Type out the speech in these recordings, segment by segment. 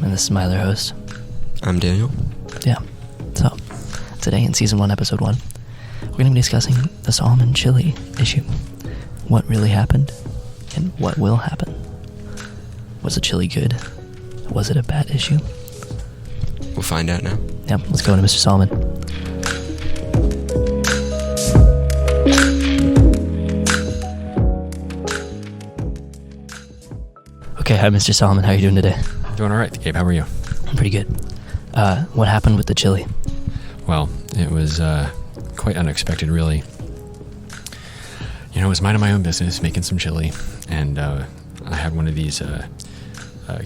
and this is my other host. I'm Daniel. Yeah, so today in Season 1, Episode 1, we're going to be discussing the Solomen chili issue. What really happened, and what will happen. Was the chili good? Was it a bad issue? We'll find out now. Yep, let's go to Mr. Solomen. Okay, hi Mr. Solomen, how are you doing today? Doing all right, Gabe. How are you? I'm pretty good. What happened with the chili? Well, it was quite unexpected, really. You know, I was minding my own business, making some chili, and I had one of these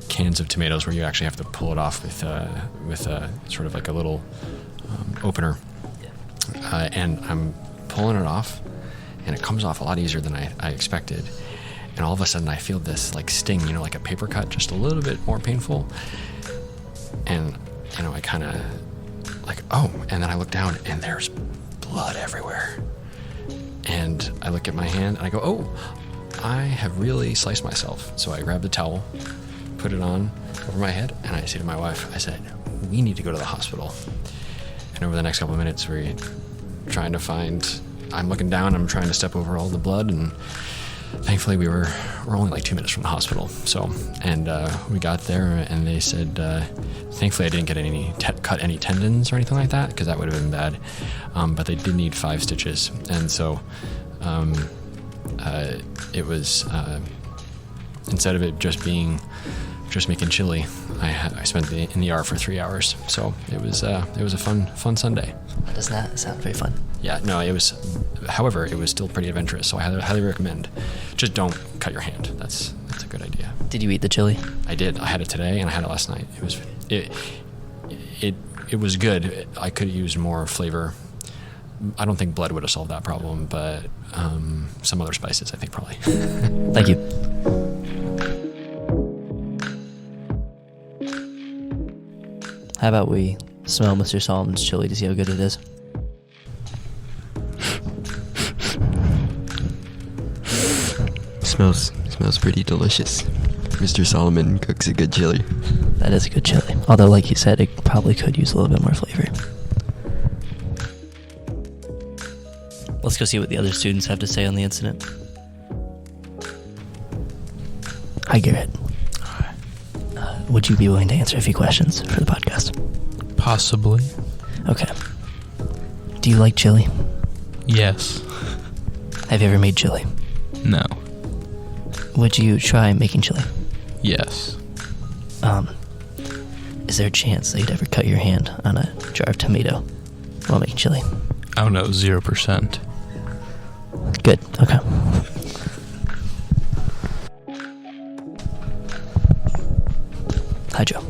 cans of tomatoes where you actually have to pull it off with sort of like a little opener. And I'm pulling it off, and it comes off a lot easier than I expected. And all of a sudden I feel this like sting, you know, like a paper cut, just a little bit more painful. And, you know, I kind of like, oh, and then I look down and there's blood everywhere. And I look at my hand and I go, oh, I have really sliced myself. So I grab the towel, put it on over my head, and I say to my wife, I said, we need to go to the hospital. And over the next couple of minutes, we're trying to find, I'm looking down, I'm trying to step over all the blood, and thankfully we're only like 2 minutes from the hospital. So, and we got there and they said, thankfully I didn't get cut any tendons or anything like that, because that would have been bad. But they did need 5 stitches. And so it was, instead of it just making chili, I spent in the ER for 3 hours. So it was a fun Sunday. Doesn't that sound very fun? Yeah, no, it was, however, it was still pretty adventurous, so I highly recommend. Just don't cut your hand. That's a good idea. Did you eat the chili? I did. I had it today and I had it last night. It was good. I could use more flavor. I don't think blood would have solved that problem, but some other spices, I think, probably. Thank you. How about we smell Mr. Solomen's chili to see how good it is? Smells pretty delicious. Mr. Solomen cooks a good chili. That is a good chili. Although, like you said, it probably could use a little bit more flavor. Let's go see what the other students have to say on the incident. Hi, Garrett. Would you be willing to answer a few questions for the podcast? Possibly. Okay. Do you like chili? Yes. Have you ever made chili? No. Would you try making chili? Yes. Is there a chance that you'd ever cut your hand on a jar of tomato while making chili? Oh no, 0%. Good, okay. Hi, Joe.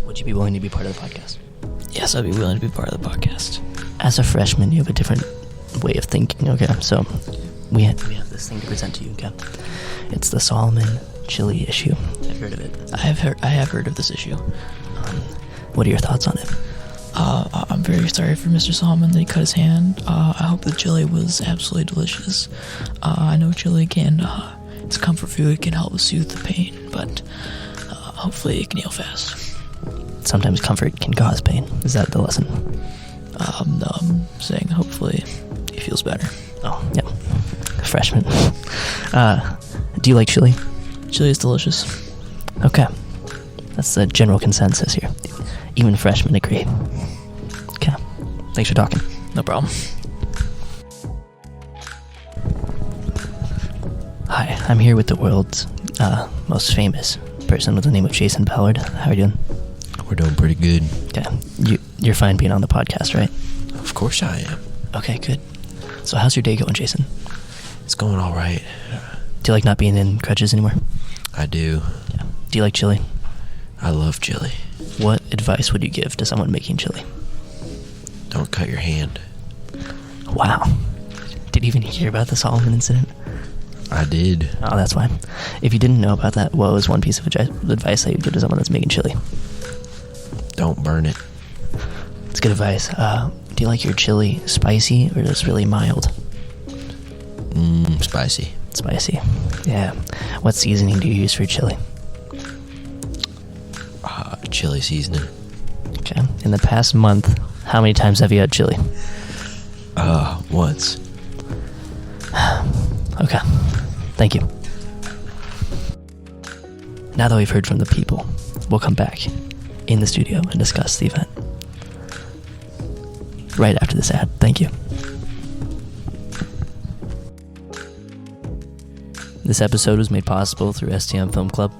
Would you be willing to be part of the podcast? Yes, I'd be willing to be part of the podcast. As a freshman, you have a different way of thinking, okay? So, we have this thing to present to you, okay? It's the Solomen chili issue. Have you heard of it? I have heard of this issue. What are your thoughts on it? I'm very sorry for Mr. Solomen that he cut his hand. I hope the chili was absolutely delicious. I know chili it's comfort food, it can help soothe the pain, but hopefully it can heal fast. Sometimes comfort can cause pain. Is that the lesson? No, I'm saying hopefully he feels better. Oh, yeah. Freshman. Do you like chili? Chili is delicious. Okay. That's the general consensus here. Even freshmen agree. Okay. Thanks for talking. No problem. Hi, I'm here with the world's most famous person with the name of Jason Ballard. How are you doing? We're doing pretty good. Okay. You're fine being on the podcast, right? Of course I am. Okay, good. So how's your day going, Jason? It's going all right. Do you like not being in crutches anymore? I do. Yeah. Do you like chili? I love chili. What advice would you give to someone making chili? Don't cut your hand. Wow. Did you even hear about the Solomen incident? I did. Oh, that's fine. If you didn't know about that, what was one piece of advice that you would give to someone that's making chili? Don't burn it. It's good advice. Do you like your chili spicy or just really mild? Spicy. Spicy. Yeah. What seasoning do you use for chili? chili seasoning. Okay. In the past month, how many times have you had chili? Once. Okay. Thank you. Now that we've heard from the people, we'll come back in the studio and discuss the event. Right after this ad. Thank you. This episode was made possible through STM Film Club.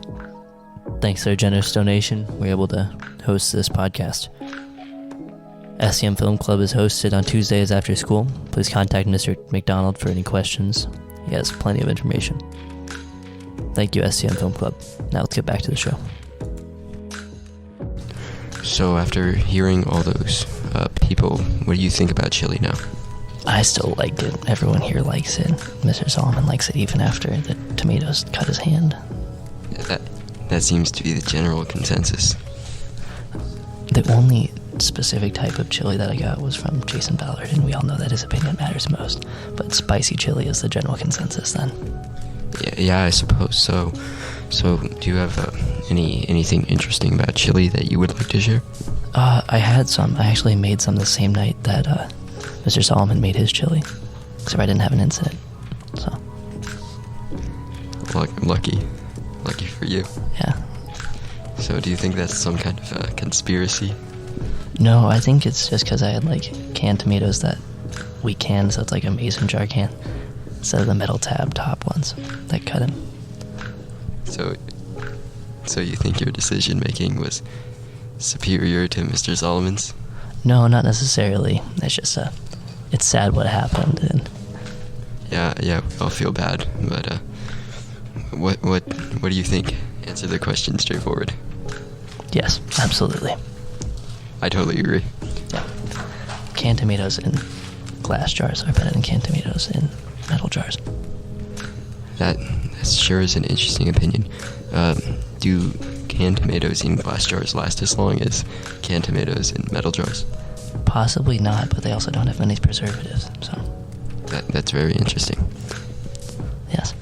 Thanks to their generous donation, we're able to host this podcast. STM Film Club is hosted on Tuesdays after school. Please contact Mr. McDonald for any questions. He has plenty of information. Thank you, STM Film Club. Now let's get back to the show. So after hearing all those people, what do you think about chili now? I still like it. Everyone here likes it. Mr. Solomon likes it even after the tomatoes cut his hand. That seems to be the general consensus. The only specific type of chili that I got was from Jason Ballard, and we all know that his opinion matters most. But spicy chili is the general consensus then. Yeah, I suppose so. So, do you have anything interesting about chili that you would like to share? I had some. I actually made some the same night that Mr. Solomon made his chili, except I didn't have an incident. So. Lucky for you. Yeah. So, do you think that's some kind of a conspiracy? No, I think it's just because I had canned tomatoes that we canned, so it's like a mason jar can instead of the metal tab top ones that cut him. So you think your decision making was superior to Mr. Solomon's? No, not necessarily. It's just it's sad what happened, and Yeah, we all feel bad, but what do you think? Answer the question straightforward. yes, absolutely. I totally agree. Yeah. Canned tomatoes in glass jars are better than canned tomatoes in metal jars. That sure is an interesting opinion. Do canned tomatoes in glass jars last as long as canned tomatoes in metal jars? Possibly not, but they also don't have many preservatives, so That's very interesting. yes.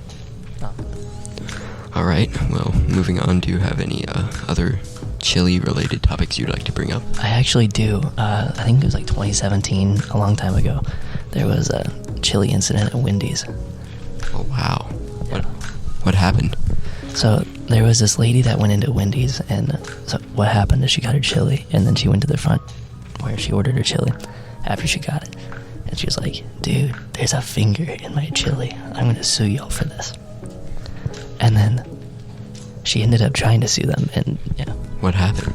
All right, well, moving on, do you have any other chili-related topics you'd like to bring up? I actually do. I think it was 2017, a long time ago. There was a chili incident at Wendy's. Oh, wow. What happened? So there was this lady that went into Wendy's, and so what happened is she got her chili, and then she went to the front where she ordered her chili after she got it. And she was like, dude, there's a finger in my chili. I'm going to sue y'all for this. And then she ended up trying to sue them, and yeah. What happened?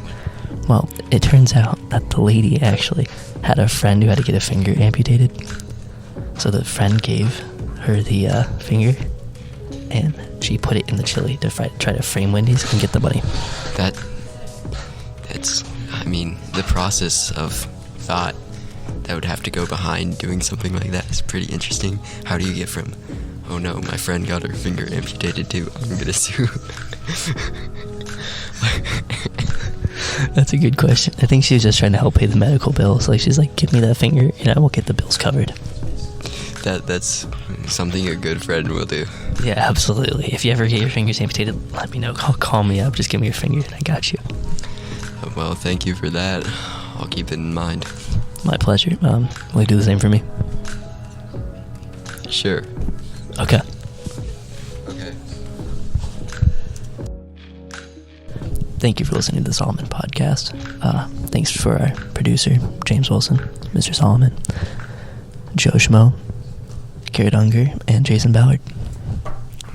Well, it turns out that the lady actually had a friend who had to get a finger amputated. So the friend gave her the finger, and she put it in the chili to try to frame Wendy's and get the money. The process of thought that would have to go behind doing something like that is pretty interesting. How do you get from, oh no, my friend got her finger amputated too, I'm gonna sue? That's a good question. I think she was just trying to help pay the medical bills. She's like, give me that finger and I will get the bills covered. That's something a good friend will do. Yeah, absolutely. If you ever get your fingers amputated, let me know. Call me up. Just give me your finger and I got you. Well, thank you for that. I'll keep it in mind. My pleasure. Will you do the same for me? Sure. Okay. Okay. Thank you for listening to the Solomon podcast. Thanks for our producer, James Wilson, Mr. Solomon, Joe Schmo, Garrett Unger, and Jason Ballard.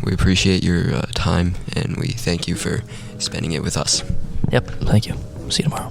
We appreciate your time, and we thank you for spending it with us. Yep, thank you. See you tomorrow.